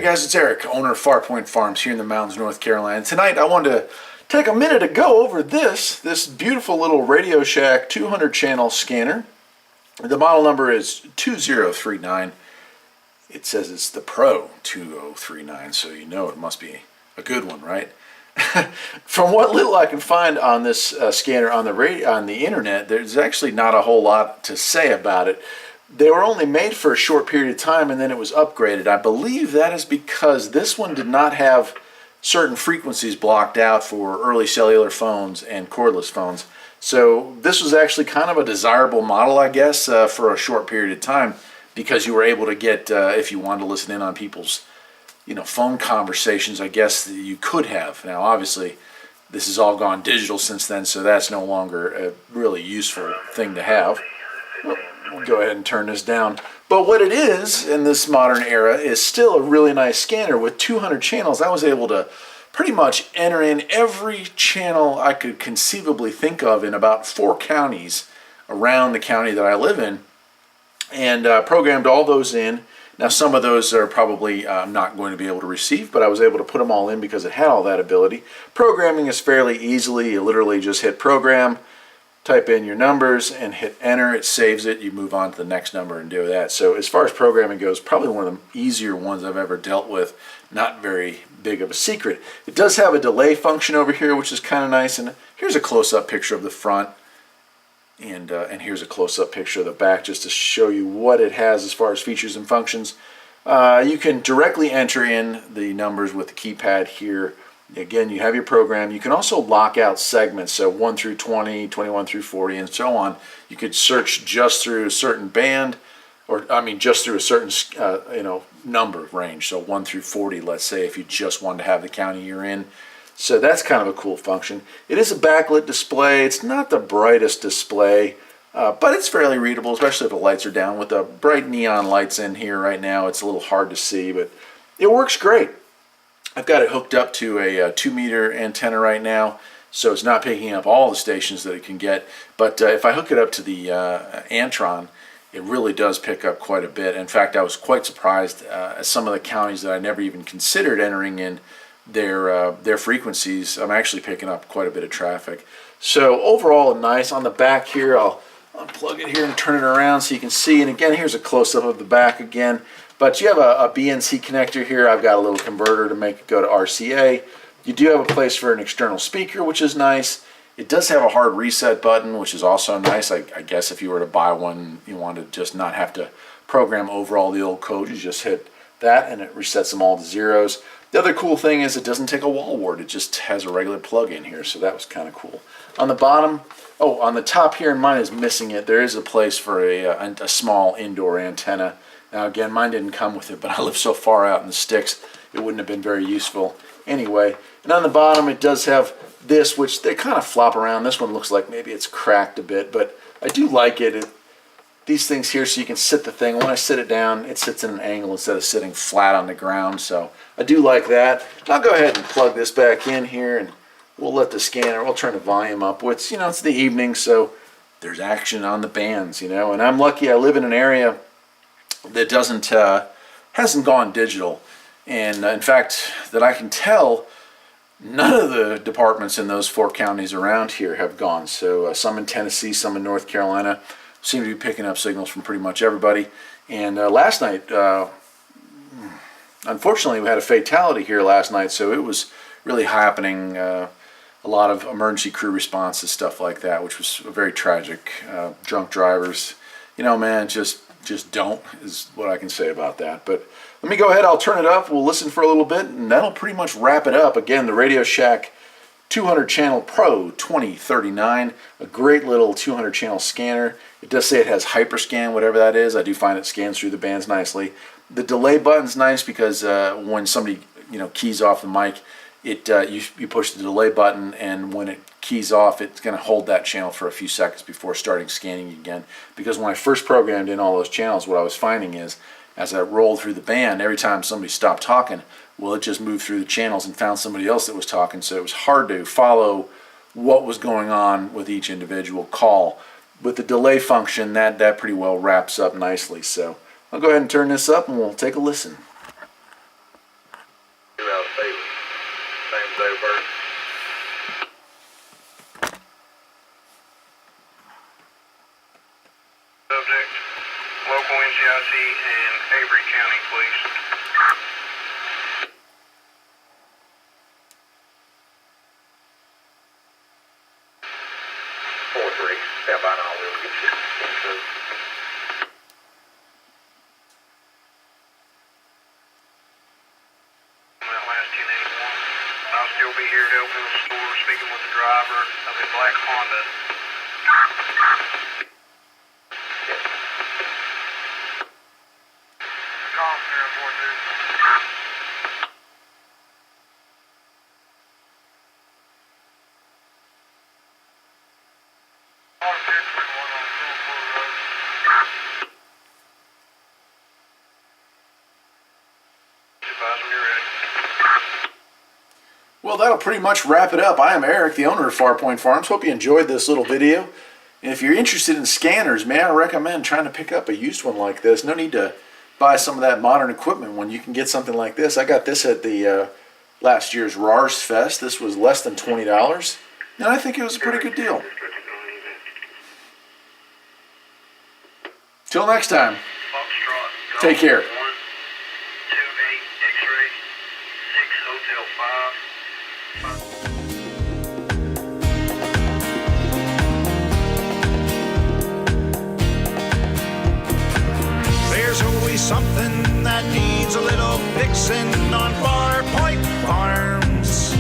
guys, it's Eric, owner of Farpoint Farms here in the mountains, North Carolina. Tonight I wanted to take a minute to go over this beautiful little Radio Shack 200 channel scanner. The model number is 2039. It says it's the Pro 2039, so you know it must be a good one, right? From what little I can find on this scanner on the internet, there's actually not a whole lot to say about it. They were only made for a short period of time and then it was upgraded. I believe that is because this one did not have certain frequencies blocked out for early cellular phones and cordless phones. So this was actually kind of a desirable model, I guess, for a short period of time, because you were able to get, if you wanted to listen in on people's phone conversations, I guess that you could have. Now obviously this has all gone digital since then, so that's no longer a really useful thing to have. We'll go ahead and turn this down. But what it is in this modern era is still a really nice scanner. With 200 channels, I was able to pretty much enter in every channel I could conceivably think of in about 4 counties around the county that I live in, and programmed all those in. Now some of those are probably not going to be able to receive, but I was able to put them all in because it had all that ability. Programming is fairly easily. You literally just hit program, type in your numbers and hit enter. It saves it. You move on to the next number and do that. So as far as programming goes, probably one of the easier ones I've ever dealt with. Not very big of a secret. It does have a delay function over here, which is kind of nice. And here's a close-up picture of the front, and here's a close-up picture of the back, just to show you what it has as far as features and functions. You can directly enter in the numbers with the keypad here. Again, you have your program. You can also lock out segments, so 1 through 20, 21 through 40, and so on. You could search just through a certain band, or I mean just through a certain number range, so 1 through 40, let's say, if you just wanted to have the county you're in. So that's kind of a cool function. It is a backlit display. It's not the brightest display, but it's fairly readable, especially if the lights are down. With the bright neon lights in here right now, it's a little hard to see, but it works great. I've got it hooked up to a 2-meter antenna right now, so it's not picking up all the stations that it can get. But if I hook it up to the Antron, it really does pick up quite a bit. In fact, I was quite surprised at some of the counties that I never even considered entering in their frequencies. I'm actually picking up quite a bit of traffic. So overall, nice. On the back here, I'll unplug it here and turn it around so you can see. And again, here's a close-up of the back again. But you have a BNC connector here. I've got a little converter to make it go to RCA. You do have a place for an external speaker, which is nice. It does have a hard reset button, which is also nice. I guess if you were to buy one, you want to just not have to program over all the old code. You just hit that and it resets them all to zeros. The other cool thing is it doesn't take a wall wart. It just has a regular plug in here, so that was kind of cool. On the bottom, on the top here, and mine is missing it, there is a place for a small indoor antenna. Now again, mine didn't come with it, but I live so far out in the sticks, it wouldn't have been very useful anyway. And on the bottom, it does have this, which they kind of flop around. This one looks like maybe it's cracked a bit, but I do like it. These things here, so you can sit the thing. When I sit it down, it sits in an angle instead of sitting flat on the ground, so I do like that. I'll go ahead and plug this back in here, and we'll let the scanner, we'll turn the volume up. It's, it's the evening, so there's action on the bands, and I'm lucky I live in an area that hasn't gone digital, and in fact that I can tell, none of the departments in those 4 counties around here have gone. So some in Tennessee, some in North Carolina seem to be picking up signals from pretty much everybody. And last night, unfortunately, we had a fatality here last night, so it was really happening. A lot of emergency crew responses, stuff like that, which was very tragic. Drunk drivers, man, just don't, is what I can say about that. But let me go ahead, I'll turn it up, we'll listen for a little bit, and that'll pretty much wrap it up. Again, the Radio Shack 200 channel Pro 2039, a great little 200 channel scanner. It does say it has hyperscan, whatever that is. I do find it scans through the bands nicely. The delay button's nice because when somebody keys off the mic, you push the delay button, and when it keys off, it's going to hold that channel for a few seconds before starting scanning again. Because when I first programmed in all those channels, what I was finding is, as I rolled through the band, every time somebody stopped talking, well, it just moved through the channels and found somebody else that was talking, so it was hard to follow what was going on with each individual call. With the delay function, that pretty well wraps up nicely. So I'll go ahead and turn this up and we'll take a listen. Subject, local NCIC and Avery County Police. 4-3, stand by now, we'll get you into. That last 1081, I'll still be here to open the store, speaking with the driver of a black Honda. Well, that'll pretty much wrap it up. I am Eric, the owner of Farpoint Farms. Hope you enjoyed this little video. And if you're interested in scanners, may I recommend trying to pick up a used one like this. No need to buy some of that modern equipment when you can get something like this. I got this at the last year's RARS Fest. This was less than $20, and I think it was a pretty good deal. Till next time, take care. 28 X-ray, 6 Hotel 5. There's always something that needs a little fixing on Farpoint Farms.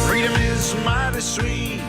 Freedom is mighty sweet.